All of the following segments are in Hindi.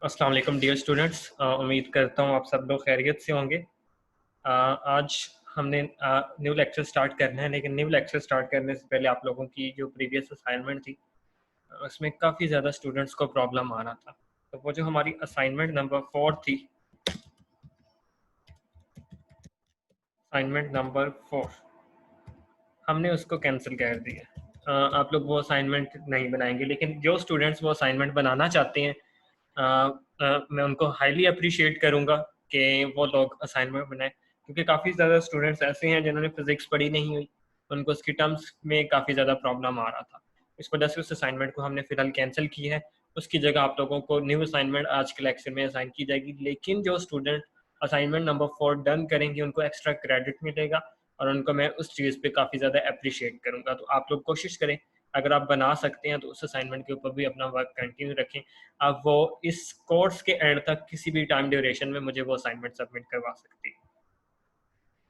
अस्सलाम वालेकुम डियर स्टूडेंट्स, उम्मीद करता हूँ आप सब लोग खैरियत से होंगे। आज हमने न्यू लेक्चर स्टार्ट करना है, लेकिन न्यू लेक्चर स्टार्ट करने से पहले आप लोगों की जो प्रीवियस असाइनमेंट थी उसमें काफ़ी ज़्यादा स्टूडेंट्स को प्रॉब्लम आ रहा था। तो वो जो हमारी असाइनमेंट नंबर 4 थी, असाइनमेंट नंबर 4 हमने उसको कैंसिल कर दिया। आप लोग वो असाइनमेंट नहीं बनाएंगे, लेकिन जो स्टूडेंट्स वो असाइनमेंट बनाना चाहते हैं मैं उनको हाईली अप्रिशिएट करूँगा कि वो लोग असाइनमेंट बनाएं, क्योंकि काफ़ी ज़्यादा स्टूडेंट्स ऐसे हैं जिन्होंने फिजिक्स पढ़ी नहीं हुई, उनको उसकी टर्म्स में काफ़ी ज़्यादा प्रॉब्लम आ रहा था। इस वजह से उस असाइनमेंट को हमने फिलहाल कैंसिल की है। उसकी जगह आप लोगों को न्यू असाइनमेंट आज के लेक्चर में असाइन की जाएगी, लेकिन जो स्टूडेंट असाइनमेंट नंबर 4 डन करेंगे उनको एक्स्ट्रा क्रेडिट मिलेगा और उनको मैं उस चीज़ पे काफ़ी ज़्यादा अप्रिशिएट करूँगा। तो आप लोग कोशिश करें, अगर आप बना सकते हैं तो उस असाइनमेंट के ऊपर भी अपना वर्क कंटिन्यू रखें। अब वो इस कोर्स के एंड तक किसी भी टाइम ड्यूरेशन में मुझे वो असाइनमेंट सबमिट करवा सकती है।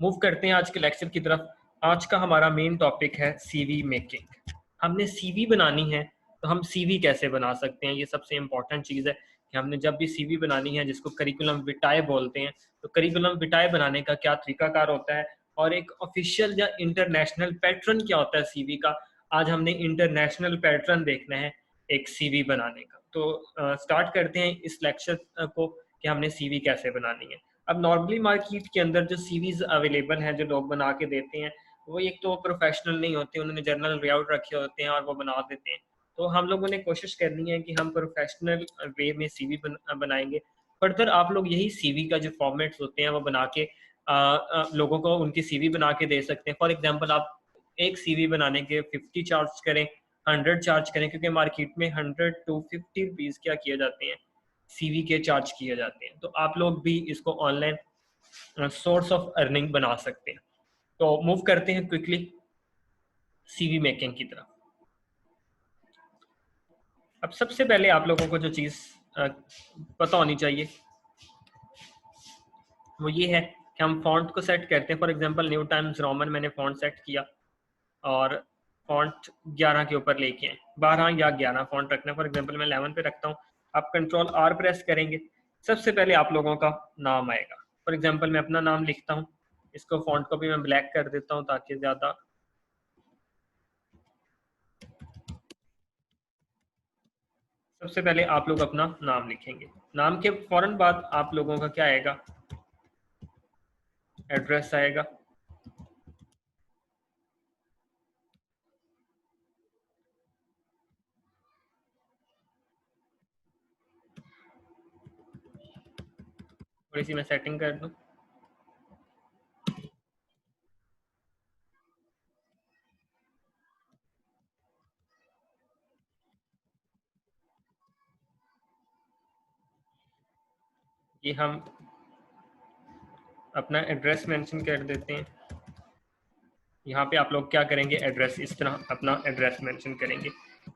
मूव करते हैं आज के लेक्चर की तरफ। आज का हमारा मेन टॉपिक है सीवी मेकिंग। हमने सीवी बनानी है, तो हम सीवी कैसे बना सकते हैं, ये सबसे इंपॉर्टेंट चीज़ है कि हमने जब भी सीवी बनानी है, जिसको करिकुलम विटाए बोलते हैं, तो करिकुलम विटाए बनाने का क्या तरीकाकार होता है और एक ऑफिशियल या इंटरनेशनल पैटर्न क्या होता है सीवी का। आज हमने इंटरनेशनल पैटर्न देखना है एक सीवी बनाने का। तो स्टार्ट करते हैं इस लेक्चर को कि हमने सीवी कैसे बनानी है। अब नॉर्मली मार्केट के अंदर जो सीवीज अवेलेबल हैं, जो लोग बना के देते हैं, वो एक तो प्रोफेशनल नहीं होते, उन्होंने जर्नल लेआउट रखे होते हैं और वो बना देते हैं। तो हम लोगों ने कोशिश करनी है कि हम प्रोफेशनल वे में सीवी बनाएंगे। फर्दर आप लोग यही सीवी का जो फॉर्मेट्स होते हैं वो बना के लोगों को उनकी सीवी बना के दे सकते हैं। फॉर एग्जांपल, आप एक सीवी बनाने के 50 चार्ज करें, 100 चार्ज करें, क्योंकि मार्केट में 100 टू 50 रुपीज़ क्या किए जाते हैं, सीवी के चार्ज किए जाते हैं। तो आप लोग भी इसको ऑनलाइन सोर्स ऑफ अर्निंग बना सकते हैं। तो मूव करते हैं क्विकली सीवी मेकिंग की तरफ। अब सबसे पहले आप लोगों को जो चीज़ पता होनी चाहिए वो ये है कि हम फॉन्ट को सेट करते हैं। For example, new times Roman मैंने फॉन्ट सेट किया और फॉन्ट 11 के ऊपर लेके आए, 12 या 11 फॉन्ट रखना है। फॉर एग्जांपल मैं 11 पे रखता हूँ। आप कंट्रोल आर प्रेस करेंगे, सबसे पहले आप लोगों का नाम आएगा। फॉर एग्जांपल मैं अपना नाम लिखता हूँ, इसको फॉन्ट को भी मैं ब्लैक कर देता हूँ ताकि ज़्यादा। सबसे पहले आप लोग अपना नाम लिखेंगे। नाम के फौरन बाद आप लोगों का क्या आएगा, एड्रेस आएगा। थोड़ी सी मैं सेटिंग कर दूँ। ये हम अपना एड्रेस मेंशन कर देते हैं। यहाँ पे आप लोग क्या करेंगे, एड्रेस, इस तरह अपना एड्रेस मेंशन करेंगे।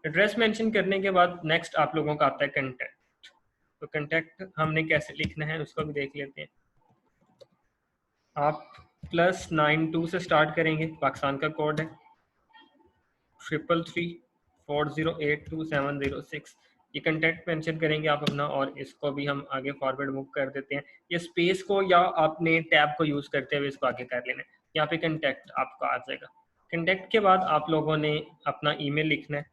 एड्रेस मेंशन करने के बाद नेक्स्ट आप लोगों का आता है कंटेक्ट। तो कंटेक्ट हमने कैसे लिखना है उसको भी देख लेते हैं। आप +92 से स्टार्ट करेंगे, पाकिस्तान का कोड है 33340827006। ये कंटेक्ट मेंशन करेंगे आप अपना, और इसको भी हम आगे फॉरवर्ड मूव कर देते हैं। ये स्पेस को या आपने टैब को यूज करते हुए इसको आगे कर लेना है। यहाँ पे कंटेक्ट आपका आ जाएगा। कंटेक्ट के बाद आप लोगों ने अपना ईमेल लिखना है।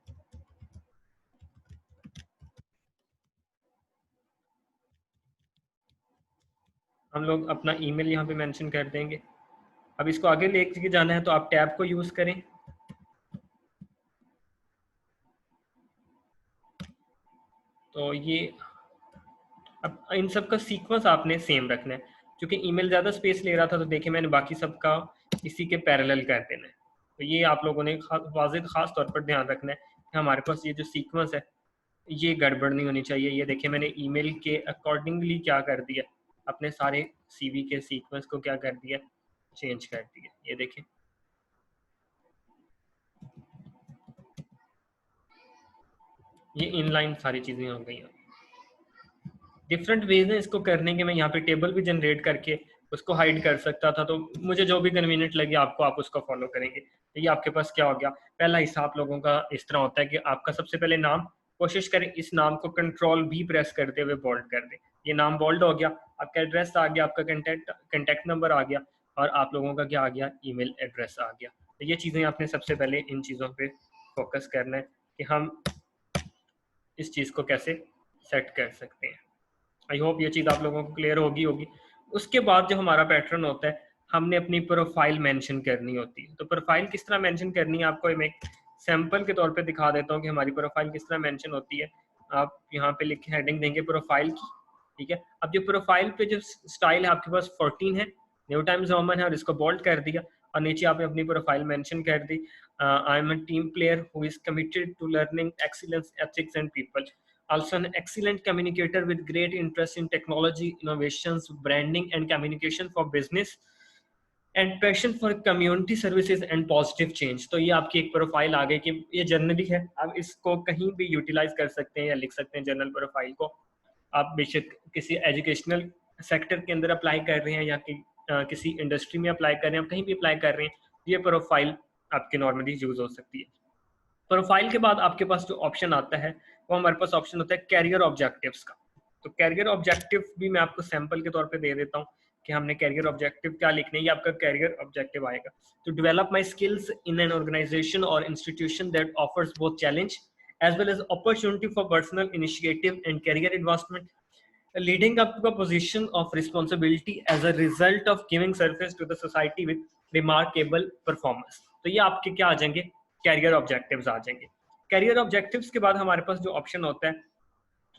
हम लोग अपना ईमेल यहाँ पे मेंशन कर देंगे। अब इसको आगे लेके जाना है तो आप टैब को यूज करें। तो ये अब इन सब का सीक्वेंस आपने सेम रखना है। क्योंकि ईमेल ज़्यादा स्पेस ले रहा था, तो देखिए मैंने बाकी सबका इसी के पैरेलल कर देना है। तो ये आप लोगों ने वाजिद खास तौर पर ध्यान रखना है कि हमारे पास ये जो सीक्वेंस है ये गड़बड़ नहीं होनी चाहिए। ये देखिए मैंने ईमेल के अकॉर्डिंगली क्या कर दिया, अपने सारे सीवी के सीक्वेंस को क्या कर दिया, चेंज कर दिया। ये देखिए ये इनलाइन सारी चीज़ें हो गई हैं। डिफरेंट वेज हैं इसको करने के। मैं यहाँ पे टेबल भी जनरेट करके उसको हाइड कर सकता था, तो मुझे जो भी कन्वीनियंट लगे आपको, आप उसको फॉलो करेंगे। तो ये आपके पास क्या हो गया, पहला हिस्सा आप लोगों का इस तरह होता है कि आपका सबसे पहले नाम, कोशिश करें इस नाम को कंट्रोल भी प्रेस करते हुए बोल्ड कर दें। ये नाम बोल्ड हो गया, आपका एड्रेस आ गया, आपका कंटेक्ट नंबर आ गया, और आप लोगों का क्या आ गया, ईमेल एड्रेस आ गया। तो ये चीज़ें आपने सबसे पहले इन चीज़ों पे फोकस करना है कि हम इस चीज़ को कैसे सेट कर सकते हैं। आई होप ये चीज़ आप लोगों को क्लियर होगी। उसके बाद जो हमारा पैटर्न होता है, हमने अपनी प्रोफाइल मेंशन करनी होती है। तो प्रोफाइल किस तरह मेंशन करनी है, आपको मैं एक सैंपल के तौर पे दिखा देता हूँ कि हमारी प्रोफाइल किस तरह मेंशन होती है। आप यहाँ पे लिख हेडिंग देंगे प्रोफाइल की, ठीक है। अब जो प्रोफाइल पे जो स्टाइल है आपके पास 14 है, न्यू टाइम्स रोमन है, और इसको बोल्ड कर दिया, और नीचे आपने अपनी प्रोफाइल मेंशन कर दी, I am a team player who is committed to learning excellence, ethics and people, also an excellent communicator with great interest in technology, innovations, branding and communication for business, and passion for community services and positive change। तो ये आपकी एक प्रोफाइल आ गई कि ये जनरली है, आप इसको कहीं भी यूटिलाइज कर सकते हैं या लिख सकते हैं जनरल प्रोफाइल को। आप बेशक किसी एजुकेशनल सेक्टर के अंदर अप्लाई कर रहे हैं या किसी इंडस्ट्री में अप्लाई कर रहे हैं, आप कहीं भी अप्लाई कर रहे हैं, ये प्रोफाइल आपके नॉर्मली यूज हो सकती है। प्रोफाइल के बाद आपके पास जो ऑप्शन आता है वो हमारे पास ऑप्शन होता है कैरियर ऑब्जेक्टिव्स का। तो कैरियर ऑब्जेक्टिव भी मैं आपको सैंपल के तौर पे दे देता हूँ कि हमने कैरियर ऑब्जेक्टिव क्या लिखने, ये आपका कैरियर ऑब्जेक्टिव आएगा। तो develop my skills in an organisation और institution that offers both challenge as well as opportunity for personal initiative and career advancement, leading up to a position of responsibility as a result of giving service to the society with remarkable performance। तो ये आपके क्या आ जाएंगे, कैरियर ऑब्जेक्टिव्स आ जाएंगे। कैरियर ऑब्जेक्टिव्स के बाद हमारे पास जो ऑप्शन होता है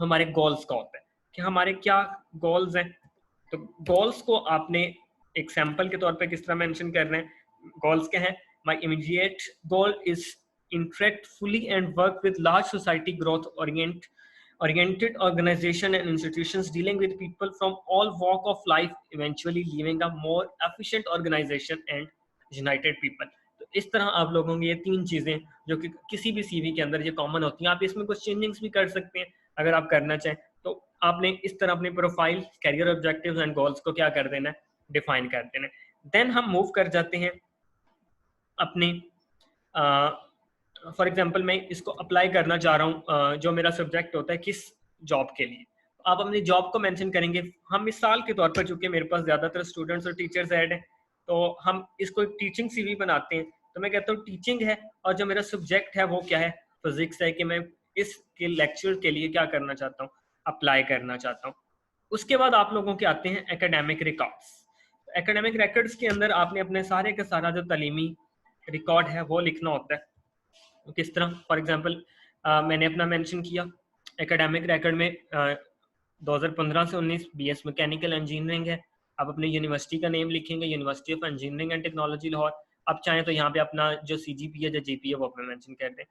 हमारे गोल्स का होता है कि हमारे क्या गोल्स हैं। तो गोल्स को आपने एक सैंपल के तौर पे किस तरह मेंशन कर रहे हैं, गोल्स क्या हैं, my immediate goal is interact fully and work with large society growth oriented organization and institutions dealing with people from all walk of life, eventually leaving a more efficient organization and united people। तो इस तरह आप लोगों की ये तीन चीजें जो कि किसी भी सीवी के अंदर ये कॉमन होती हैं, आप इसमें कुछ चेंजिंग्स भी कर सकते हैं अगर आप करना चाहें। तो आपने इस तरह अपनी profile, career objectives and goals को क्या कर देना है, डिफाइन कर देना है। देन हम मूव कर जाते हैं अपने फॉर एग्जाम्पल मैं इसको अप्लाई करना चाह रहा हूँ, जो मेरा सब्जेक्ट होता है किस जॉब के लिए, आप अपनी जॉब को मेंशन करेंगे। हम मिसाल के तौर पर, चूंकि मेरे पास ज्यादातर स्टूडेंट्स और टीचर्स ऐड हैं, तो हम इसको एक टीचिंग सीवी बनाते हैं। तो मैं कहता हूँ टीचिंग है, और जो मेरा सब्जेक्ट है वो क्या है, फिजिक्स है, कि मैं इसके लेक्चर के लिए क्या करना चाहता हूँ, अप्लाई करना चाहता हूँ। उसके बाद आप लोगों के आते हैं एकेडमिक रिकॉर्ड्स। एकेडमिक रिकॉर्ड्स के अंदर आपने अपने सारे का सारा जो तालीमी रिकॉर्ड है वो लिखना होता है। किस तरह, फॉर एग्जांपल मैंने अपना मेंशन किया एकेडमिक रिकॉर्ड में 2015 से 19 बीएस मैकेनिकल इंजीनियरिंग है। आप अपनी यूनिवर्सिटी का नेम लिखेंगे, university of engineering and technology Lahore. आप चाहें तो यहाँ पे अपना जो सीजीपी है, जो जीपी है, वो अपना मेंशन कर दें।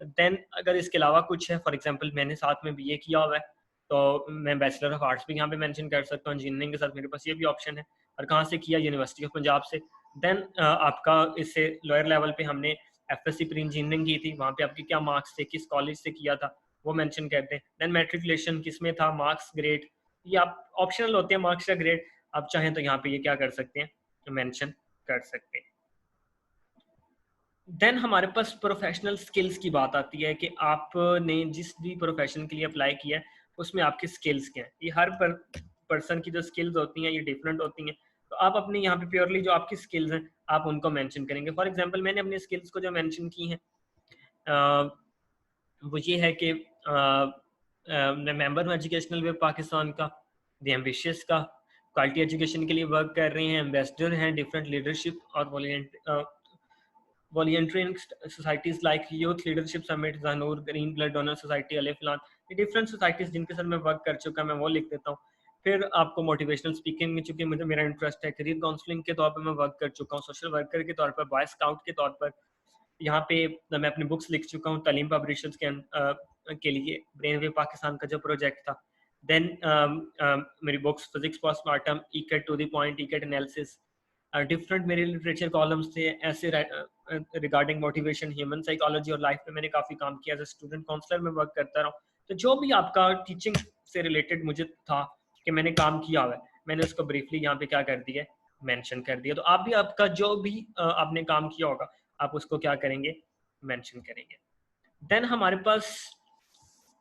देन अगर इसके अलावा कुछ है, फॉर एग्जांपल मैंने साथ में बीए किया हुआ है, तो मैं बैचलर ऑफ आर्ट्स भी यहाँ पे मेंशन कर सकता हूँ। इंजीनियरिंग के साथ मेरे पास ये भी ऑप्शन है। और कहाँ से किया, यूनिवर्सिटी ऑफ पंजाब से। देन आपका इससे लोअर लेवल पे हमने एफएससी प्री इंजीनियरिंग की थी, वहाँ पे आपके क्या मार्क्स थे, किस कॉलेज से किया था, वो मेंशन करते हैं। देन मैट्रिकुलेशन किस में था, मार्क्स, ग्रेड, ये आप ऑप्शनल होते हैं मार्क्स या ग्रेड, आप चाहें तो यहाँ पे ये क्या कर सकते हैं, मेंशन कर सकते हैं। देन हमारे पास प्रोफेशनल स्किल्स की बात आती है कि आपने जिस भी प्रोफेशन के लिए अप्लाई किया है उसमें आपकी स्किल्स क्या हैं। ये हर पर्सन की जो स्किल्स होती हैं ये डिफरेंट होती हैं। तो आप अपने यहाँ पे प्योरली जो आपकी स्किल्स हैं आप उनको मेंशन करेंगे। फॉर एग्जांपल मैंने अपनी स्किल्स को जो मेंशन की हैं वो ये है कि मैं मेंबर हूँ एजुकेशनल वेब पाकिस्तान का, द एम्बिशियस का, क्वालिटी एजुकेशन के लिए वर्क कर रहे हैं, एम्बेसडर हैं डिफरेंट लीडरशिप और volunteering societies like youth leadership summit, जानूर, ग्रीन ब्लड डोनर सोसाइटी, अले फलान, ये डिफरेंट सोसाइटीज जिनके साथ मैं वर्क कर चुका, मैं वो लिख देता हूँ। फिर आपको मोटिवेशनल स्पीकिंग में, चूंकि मुझे मेरा इंटरेस्ट है, करियर काउंसलिंग के तौर पर मैं वर्क कर चुका हूँ, सोशल वर्कर के तौर पर, बॉय स्काउट के तौर पर, यहाँ पे मैं अपनी बुक्स लिख चुका हूँ तालीम पब्लिशर्स के लिए, ब्रेन वेव पाकिस्तान का जो प्रोजेक्ट था। देन मेरी बुक्स फिजिक्स पोस्टमार्टम, ईकेट टू द पॉइंट, ईकेट एनालिसिस, डिफरेंट मेरे लिटरेचर कॉलम्स थे ऐसे रिगार्डिंग मोटिवेशन, ह्यूमन साइकोलॉजी और लाइफ में मैंने काफ़ी काम किया। एज ए स्टूडेंट काउंसलर में वर्क करता रहा हूँ। तो जो भी आपका टीचिंग से रिलेटेड मुझे था कि मैंने काम किया हुआ है, मैंने उसको ब्रीफली यहाँ पे क्या कर दिया, मेंशन कर दिया। तो आप भी आपका जो भी आपने काम किया होगा आप उसको क्या करेंगे, मेंशन करेंगे। देन हमारे पास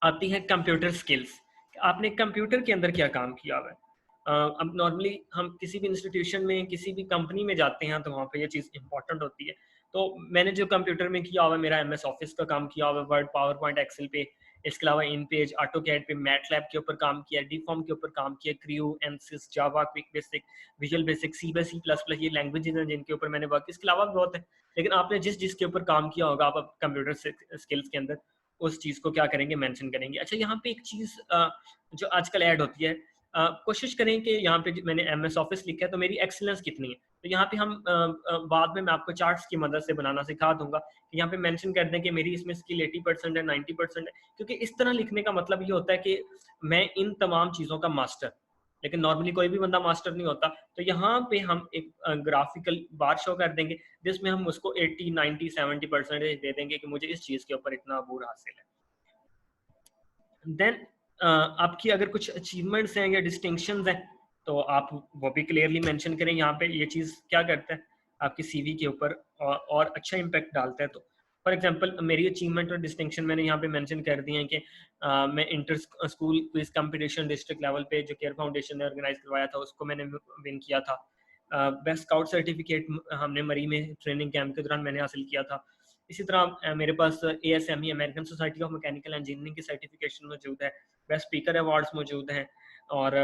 आती है कंप्यूटर स्किल्स। आपने कंप्यूटर के अंदर क्या काम किया हुआ है। अब नॉर्मली हम किसी भी इंस्टीट्यूशन में, किसी भी कंपनी में जाते हैं तो वहाँ पे ये चीज़ इंपॉर्टेंट होती है। तो मैंने जो कंप्यूटर में किया हुआ है, मेरा एमएस ऑफिस का काम किया हुआ है, वर्ड, पावर पॉइंट, एक्सेल पे, इसके अलावा इन पेज, ऑटोकैड पे, मैटलैब के ऊपर काम किया, डीफॉर्म के ऊपर काम किया, क्रू, एनसिस, जावा, क्विक बेसिक, विजुअल बेसिक, सी बस, सी प्लस प्लस, ये लैंग्वेजेस हैं जिनके ऊपर मैंने वर्क, इसके अलावा भी बहुत है। लेकिन आपने जिस जिसके ऊपर काम किया होगा आप कंप्यूटर स्किल्स के अंदर, उस चीज़ को क्या करेंगे, मेंशन करेंगे। अच्छा, यहाँ पे एक चीज़ जो आजकल ऐड होती है, कोशिश करें कि यहाँ पे मैंने एमएस ऑफिस लिखा है तो मेरी एक्सीलेंस कितनी है। तो यहाँ पे हम बाद में मैं आपको चार्ट्स की मदद से बनाना सिखा दूंगा कि यहाँ पे मेंशन कर दें कि मेरी इसमें स्किल 80% है, 90% है, क्योंकि इस तरह लिखने का मतलब ये होता है कि मैं इन तमाम चीज़ों का मास्टर। लेकिन नॉर्मली कोई भी बंदा मास्टर नहीं होता। तो यहाँ पे हम एक ग्राफिकल बार शो कर देंगे जिसमें हम उसको 80, 90, 70% दे देंगे कि मुझे इस चीज़ के ऊपर इतना अबूर हासिल है। देन आपकी अगर कुछ अचीवमेंट्स हैं या डिस्टिंक्शंस हैं तो आप वो भी क्लियरली मेंशन करें। यहाँ पे ये चीज़ क्या करता है आपकी सीवी के ऊपर और अच्छा इम्पैक्ट डालता है। तो फॉर एग्जांपल मेरी अचीवमेंट और डिस्टिंक्शन मैंने यहाँ पे मेंशन कर दिए हैं कि मैं inter school quiz competition district level पे जो केयर फाउंडेशन ने ऑर्गेनाइज करवाया था उसको मैंने विन किया था। बेस्ट स्काउट सर्टिफिकेट हमने मरी में ट्रेनिंग कैंप के दौरान मैंने हासिल किया था। इसी तरह मेरे पास ASME American society of mechanical engineering की सर्टिफिकेशन मौजूद है। बेस्ट स्पीकर अवार्ड्स मौजूद हैं। और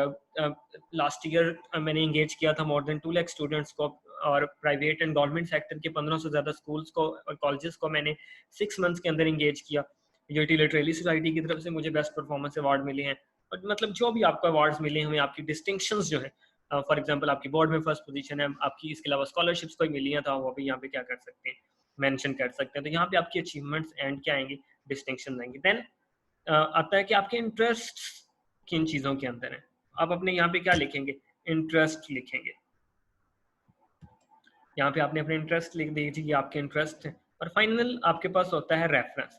लास्ट ईयर मैंने इंगेज किया था मोर देन 2 लाख स्टूडेंट्स को, और प्राइवेट एंड गवर्नमेंट सेक्टर के 15 से ज़्यादा स्कूल्स को और कॉलेजेस को मैंने 6 मंथ्स के अंदर इंगेज किया। यूटी लिटरेली सोसाइटी की तरफ से मुझे बेस्ट परफॉर्मेंस अवार्ड मिले हैं। और मतलब जो भी आपको अवार्ड्स मिले हुए, आपकी डिस्टिंक्शंस जो है, फॉर एग्जांपल आपकी बोर्ड में फर्स्ट पोजीशन है आपकी, इसके अलावा स्कॉलरशिप्स कोई मिली हैं तो वो भी यहाँ पे क्या कर सकते हैं, मेंशन कर सकते हैं। तो यहाँ पे आपकी अचीवमेंट्स एंड क्या आएंगी, डिस्टिंक्शन आएंगी। देन आता है कि आपके इंटरेस्ट किन चीज़ों के अंदर है। आप अपने यहाँ पे क्या लिखेंगे, इंटरेस्ट लिखेंगे। यहाँ पे आपने अपने इंटरेस्ट लिख दीजिए, ये आपके इंटरेस्ट है। और फाइनल आपके पास होता है रेफरेंस।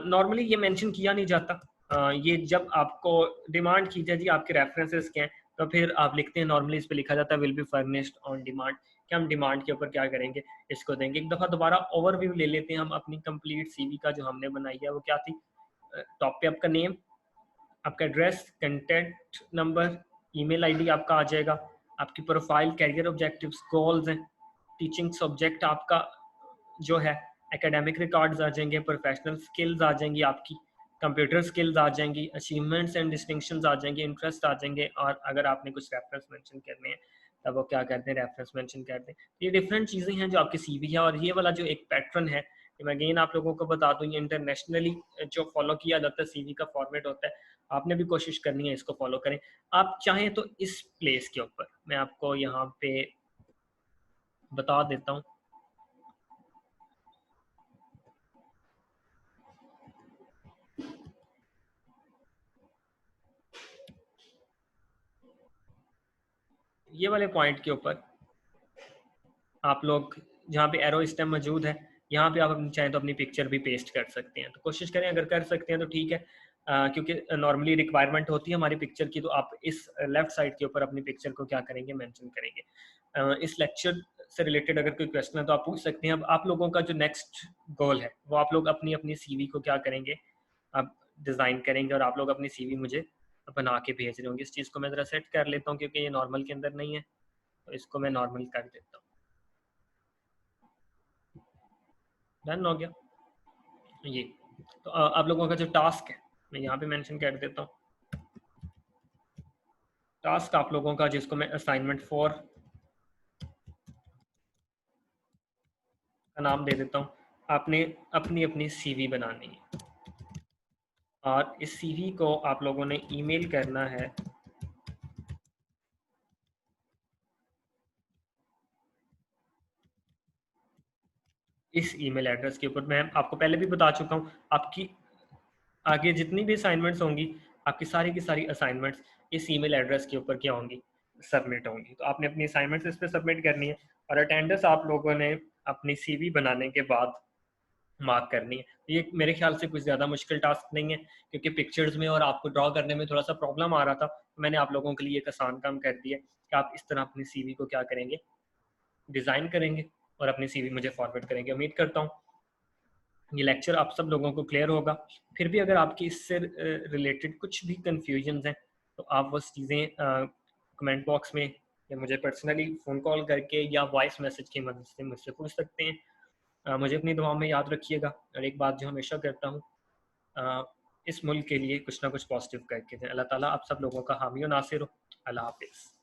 नॉर्मली ये मेंशन किया नहीं जाता। ये जब आपको डिमांड की जाए जी आपके रेफरेंसेस क्या हैं, तो फिर आप लिखते हैं, नॉर्मली इस पे लिखा जाता है will be furnished on demand, कि हम डिमांड के ऊपर क्या करेंगे, इसको देंगे। एक दफ़ा दोबारा ओवरव्यू ले लेते हैं हम अपनी कंप्लीट सीवी का जो हमने बनाई है। वो क्या थी, टॉप पे आपका नेम, आपका address, content number, email ID आपका आ जाएगा, आपकी प्रोफाइल, कैरियर ऑब्जेक्टिव्स, गोल्स हैं, टीचिंग सब्जेक्ट आपका जो है, एकेडमिक रिकॉर्ड्स आ जाएंगे, प्रोफेशनल स्किल्स आ जाएंगी, आपकी कंप्यूटर स्किल्स आ जाएंगी, अचीवमेंट्स एंड डिस्टिंक्शंस आ जाएंगे, इंटरेस्ट आ जाएंगे। और अगर आपने कुछ रेफरेंस मेंशन करने हैं तब वो क्या करते हैं, रेफरेंस मेंशन करते हैं। ये डिफरेंट चीज़ें हैं जो आपकी सीवी है। और ये वाला जो एक पैटर्न है, मैं अगेन आप लोगों को बता दूं, ये इंटरनेशनली जो फॉलो किया जाता है सीवी का फॉर्मेट होता है। आपने भी कोशिश करनी है इसको फॉलो करें। आप चाहें तो इस प्लेस के ऊपर मैं आपको यहाँ पे बता देता हूँ। ये वाले पॉइंट के ऊपर आप लोग जहाँ पे एरो स्टेम मौजूद है, यहाँ पे आप अपनी चाहें तो अपनी पिक्चर भी पेस्ट कर सकते हैं। तो कोशिश करें, अगर कर सकते हैं तो ठीक है, क्योंकि नॉर्मली रिक्वायरमेंट होती है हमारी पिक्चर की। तो आप इस लेफ्ट साइड के ऊपर अपनी पिक्चर को क्या करेंगे, मेंशन करेंगे। इस लेक्चर से रिलेटेड अगर कोई क्वेश्चन है तो आप पूछ सकते हैं। अब आप लोगों का जो नेक्स्ट गोल है वो आप लोग अपनी अपनी सीवी को क्या करेंगे, आप डिज़ाइन करेंगे और आप लोग अपनी सीवी मुझे बना के भेज रहे होंगे। इस चीज़ को मैं ज़रा सेट कर लेता हूँ क्योंकि ये नॉर्मल के अंदर नहीं है, तो इसको मैं नॉर्मल कर देता हूँ। डन हो गया ये। तो आप लोगों का जो टास्क है मैं यहाँ पे मेंशन कर देता हूँ। टास्क आप लोगों का जिसको मैं असाइनमेंट 4 का नाम दे देता हूँ, आपने अपनी अपनी सीवी बनानी है। और इस सीवी को आप लोगों ने ईमेल करना है इस ईमेल एड्रेस के ऊपर। मैं आपको पहले भी बता चुका हूँ, आपकी आगे जितनी भी असाइनमेंट्स होंगी, आपकी सारी की सारी असाइनमेंट्स इस ईमेल एड्रेस के ऊपर क्या होंगी, सबमिट होंगी। तो आपने अपनी असाइनमेंट्स इस पर सबमिट करनी है। और अटेंडेंस आप लोगों ने अपनी सीवी बनाने के बाद मार्क करनी है। ये मेरे ख्याल से कुछ ज़्यादा मुश्किल टास्क नहीं है, क्योंकि पिक्चर्स में और आपको ड्रॉ करने में थोड़ा सा प्रॉब्लम आ रहा था। तो मैंने आप लोगों के लिए एक आसान काम कर दिया कि आप इस तरह अपनी सीवी को क्या करेंगे, डिज़ाइन करेंगे और अपनी सीवी मुझे फॉरवर्ड करेंगे। उम्मीद करता हूँ ये लेक्चर आप सब लोगों को क्लियर होगा। फिर भी अगर आपकी इससे रिलेटेड कुछ भी कन्फ्यूजन्स हैं तो आप वो चीज़ें कमेंट बॉक्स में या मुझे पर्सनली फ़ोन कॉल करके या वॉइस मैसेज की मदद से मुझसे पूछ सकते हैं। मुझे अपनी दुआओं में याद रखिएगा, और एक बात जो हमेशा करता हूँ, अ, इस मुल्क के लिए कुछ ना कुछ पॉजिटिव करके दें। अल्लाह ताला आप सब लोगों का हामी और नासिर हो। अल्लाह हाफ़िज़।